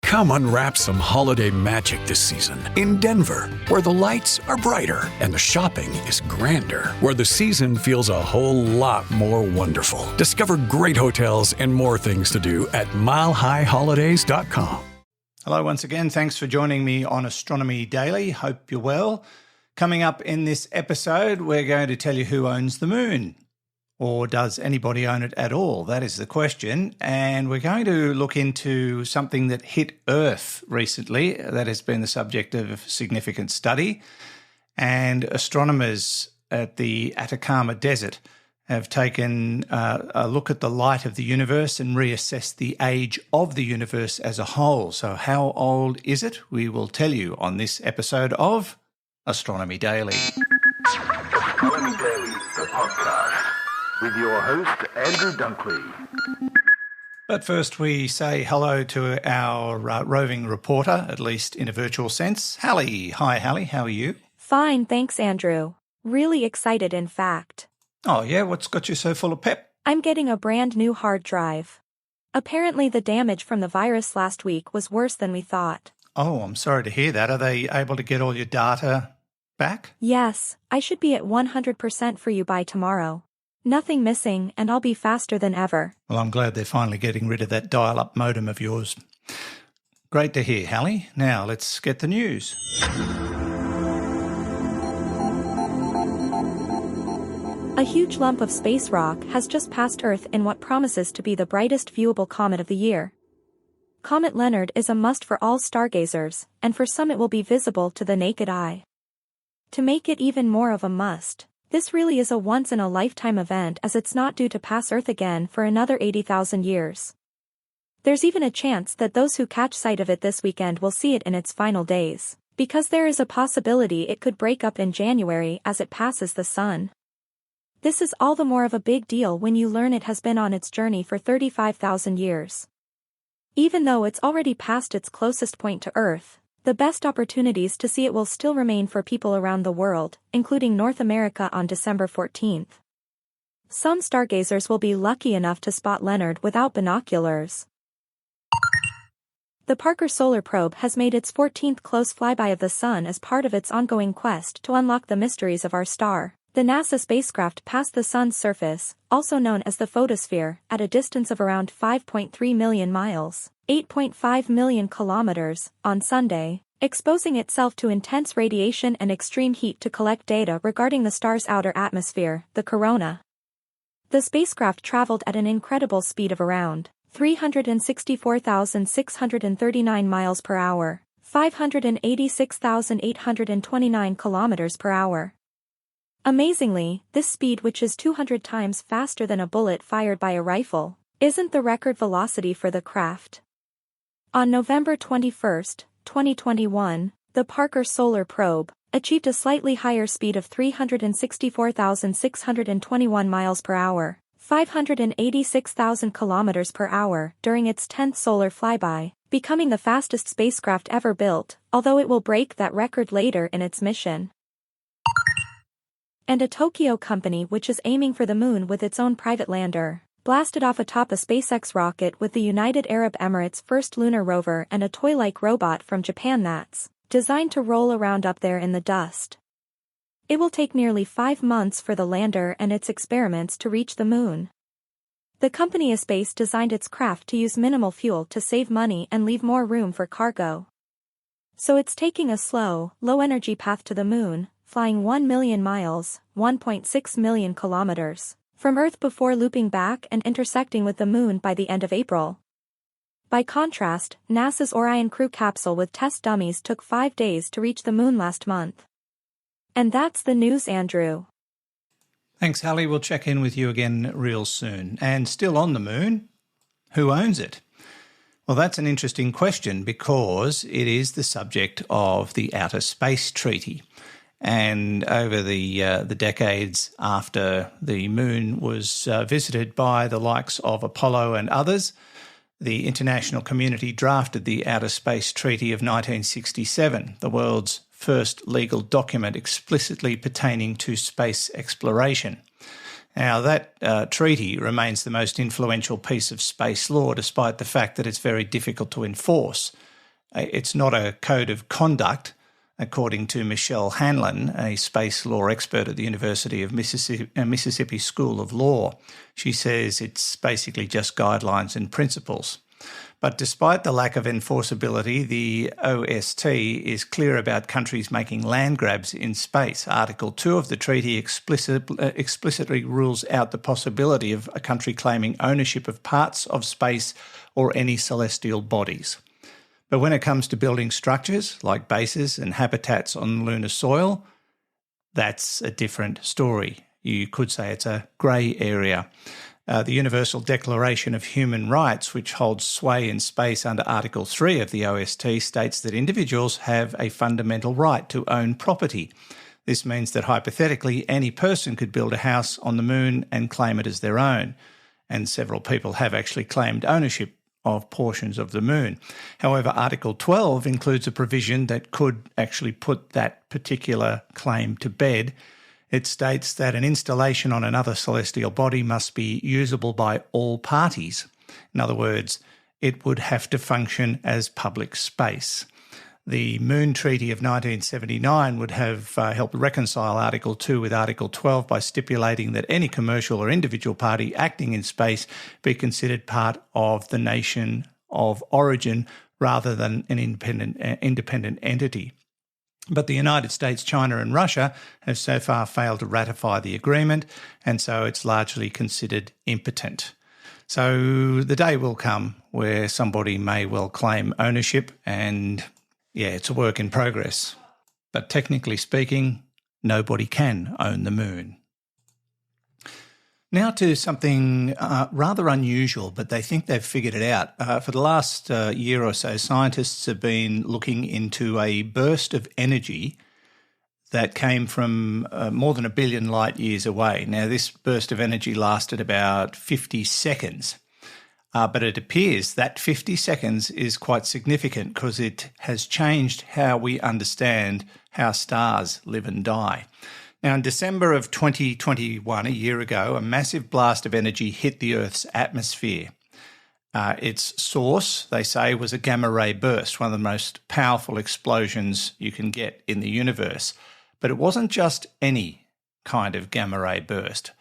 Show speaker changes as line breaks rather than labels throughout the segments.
Come unwrap some holiday magic this season in Denver, where the lights are brighter and the shopping is grander, where the season feels a whole lot more wonderful. Discover great hotels and more things to do at milehighholidays.com.
Hello once again. Thanks for joining me on Astronomy Daily. Hope you're well. Coming up in this episode, we're going to tell you who owns the moon. Or does anybody own it at all? That is the question. And we're going to look into something that hit Earth recently that has been the subject of significant study. And astronomers at the Atacama Desert have taken a look at the light of the universe and reassessed the age of the universe as a whole. So how old is it? We will tell you on this episode of Astronomy Daily.
Astronomy Daily, the podcast, with your host, Andrew Dunkley.
But first we say hello to our roving reporter, at least in a virtual sense, Hallie. Hi, Hallie. How are you?
Fine, thanks, Andrew. Really excited, in fact.
Oh, yeah? What's got you so full of pep?
I'm getting a brand new hard drive. Apparently the damage from the virus last week was worse than we thought.
Oh, I'm sorry to hear that. Are they able to get all your data back?
Yes, I should be at 100% for you by tomorrow. Nothing missing, and I'll be faster than ever.
Well, I'm glad they're finally getting rid of that dial-up modem of yours. Great to hear, Hallie. Now, let's get the news.
A huge lump of space rock has just passed Earth in what promises to be the brightest viewable comet of the year. Comet Leonard is a must for all stargazers, and for some it will be visible to the naked eye. To make it even more of a must, this really is a once-in-a-lifetime event, as it's not due to pass Earth again for another 80,000 years. There's even a chance that those who catch sight of it this weekend will see it in its final days, because there is a possibility it could break up in January as it passes the Sun. This is all the more of a big deal when you learn it has been on its journey for 35,000 years. Even though it's already past its closest point to Earth, the best opportunities to see it will still remain for people around the world, including North America on December 14th. Some stargazers will be lucky enough to spot Leonard without binoculars. The Parker Solar Probe has made its 14th close flyby of the Sun as part of its ongoing quest to unlock the mysteries of our star. The NASA spacecraft passed the Sun's surface, also known as the photosphere, at a distance of around 5.3 million miles, 8.5 million kilometers, on Sunday, exposing itself to intense radiation and extreme heat to collect data regarding the star's outer atmosphere, the corona. The spacecraft traveled at an incredible speed of around 364,639 miles per hour, 586,829 kilometers per hour. Amazingly, this speed, which is 200 times faster than a bullet fired by a rifle, isn't the record velocity for the craft. On November 21, 2021, the Parker Solar Probe achieved a slightly higher speed of 364,621 miles per hour, 586,000 kilometers per hour during its 10th solar flyby, becoming the fastest spacecraft ever built, although it will break that record later in its mission. And a Tokyo company which is aiming for the moon with its own private lander, blasted off atop a SpaceX rocket with the United Arab Emirates' first lunar rover and a toy-like robot from Japan that's designed to roll around up there in the dust. It will take nearly 5 months for the lander and its experiments to reach the moon. The company Espace designed its craft to use minimal fuel to save money and leave more room for cargo. So it's taking a slow, low-energy path to the moon, flying 1 million miles, 1.6 million kilometers, from Earth before looping back and intersecting with the moon by the end of April. By contrast, NASA's Orion crew capsule with test dummies took 5 days to reach the moon last month. And that's the news, Andrew.
Thanks, Hallie. We'll check in with you again real soon. And still on the moon, who owns it? Well, that's an interesting question because it is the subject of the Outer Space Treaty. And over the decades after the moon was visited by the likes of Apollo and others, the international community drafted the Outer Space Treaty of 1967, the world's first legal document explicitly pertaining to space exploration. Now, that treaty remains the most influential piece of space law, despite the fact that it's very difficult to enforce. It's not a code of conduct, according to Michelle Hanlon, a space law expert at the University of Mississippi School of Law. She says it's basically just guidelines and principles. But despite the lack of enforceability, the OST is clear about countries making land grabs in space. Article 2 of the treaty explicitly rules out the possibility of a country claiming ownership of parts of space or any celestial bodies. But when it comes to building structures like bases and habitats on lunar soil, that's a different story. You could say it's a grey area. The Universal Declaration of Human Rights, which holds sway in space under Article 3 of the OST, states that individuals have a fundamental right to own property. This means that hypothetically any person could build a house on the moon and claim it as their own, and several people have actually claimed ownership of portions of the moon. However, Article 12 includes a provision that could actually put that particular claim to bed. It states that an installation on another celestial body must be usable by all parties. In other words, it would have to function as public space. The Moon Treaty of 1979 would have helped reconcile Article 2 with Article 12 by stipulating that any commercial or individual party acting in space be considered part of the nation of origin rather than an independent entity. But the United States, China and Russia have so far failed to ratify the agreement, and so it's largely considered impotent. So the day will come where somebody may well claim ownership, and it's a work in progress. But technically speaking, nobody can own the moon. Now to something rather unusual, but they think they've figured it out. For the last year or so, scientists have been looking into a burst of energy that came from more than 1 billion light years away. Now, this burst of energy lasted about 50 seconds, but it appears that 50 seconds is quite significant because it has changed how we understand how stars live and die. Now, in December of 2021, a year ago, a massive blast of energy hit the Earth's atmosphere. Its source, they say, was a gamma-ray burst, one of the most powerful explosions you can get in the universe. But it wasn't just any kind of gamma-ray burst.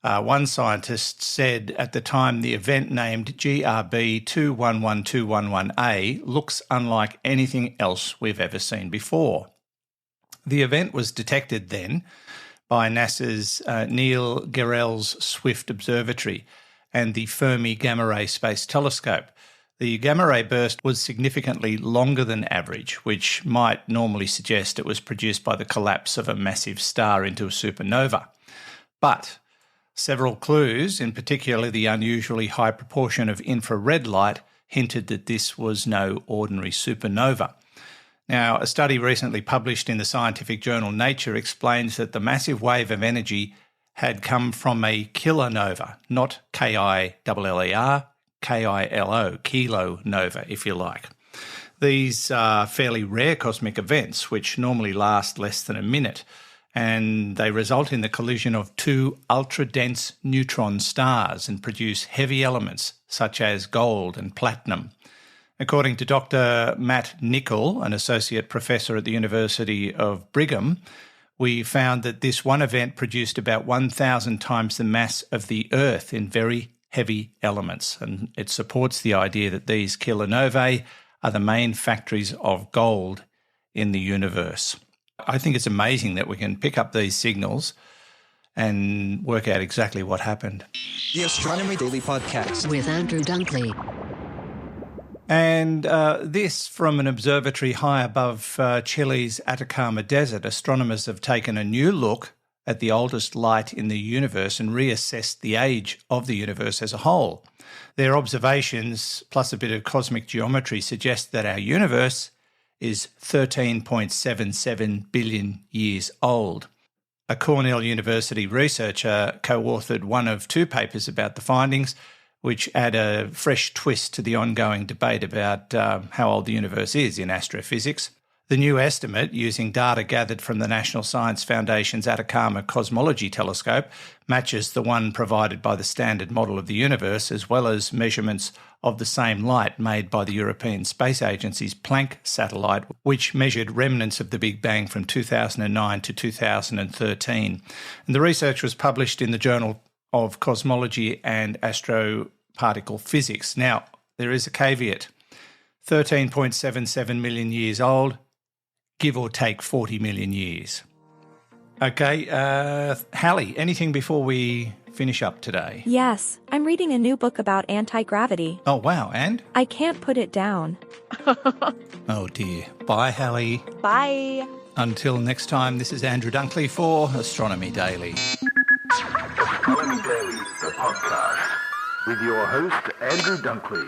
One scientist said at the time the event, named GRB 211211A, looks unlike anything else we've ever seen before. The event was detected then by NASA's Neil Gehrels Swift Observatory and the Fermi Gamma Ray Space Telescope. The gamma ray burst was significantly longer than average, which might normally suggest it was produced by the collapse of a massive star into a supernova. But several clues, in particular the unusually high proportion of infrared light, hinted that this was no ordinary supernova. Now, a study recently published in the scientific journal Nature explains that the massive wave of energy had come from a kilonova, not K-I-L-L-E-R, K-I-L-O, kilonova, if you like. These are fairly rare cosmic events, which normally last less than a minute, and they result in the collision of two ultra-dense neutron stars and produce heavy elements such as gold and platinum. According to Dr. Matt Nicol, an associate professor at the University of Brigham, we found that this one event produced about 1,000 times the mass of the Earth in very heavy elements, and it supports the idea that these kilonovae are the main factories of gold in the universe. I think it's amazing that we can pick up these signals and work out exactly what happened.
The Astronomy Daily Podcast with Andrew Dunkley.
And this from an observatory high above Chile's Atacama Desert. Astronomers have taken a new look at the oldest light in the universe and reassessed the age of the universe as a whole. Their observations, plus a bit of cosmic geometry, suggest that our universe is 13.77 billion years old. A Cornell University researcher co-authored one of two papers about the findings, which add a fresh twist to the ongoing debate about how old the universe is in astrophysics. The new estimate, using data gathered from the National Science Foundation's Atacama Cosmology Telescope, matches the one provided by the Standard Model of the Universe, as well as measurements of the same light made by the European Space Agency's Planck satellite, which measured remnants of the Big Bang from 2009 to 2013. And the research was published in the Journal of Cosmology and Astroparticle Physics. Now, there is a caveat. 13.77 million years old, give or take 40 million years. Okay, Hallie, anything before we finish up today?
Yes, I'm reading a new book about anti-gravity.
Oh, wow, and?
I can't put it down.
Oh, dear. Bye, Hallie.
Bye.
Until next time, this is Andrew Dunkley for Astronomy Daily.
Astronomy Daily, the podcast, with your host, Andrew Dunkley.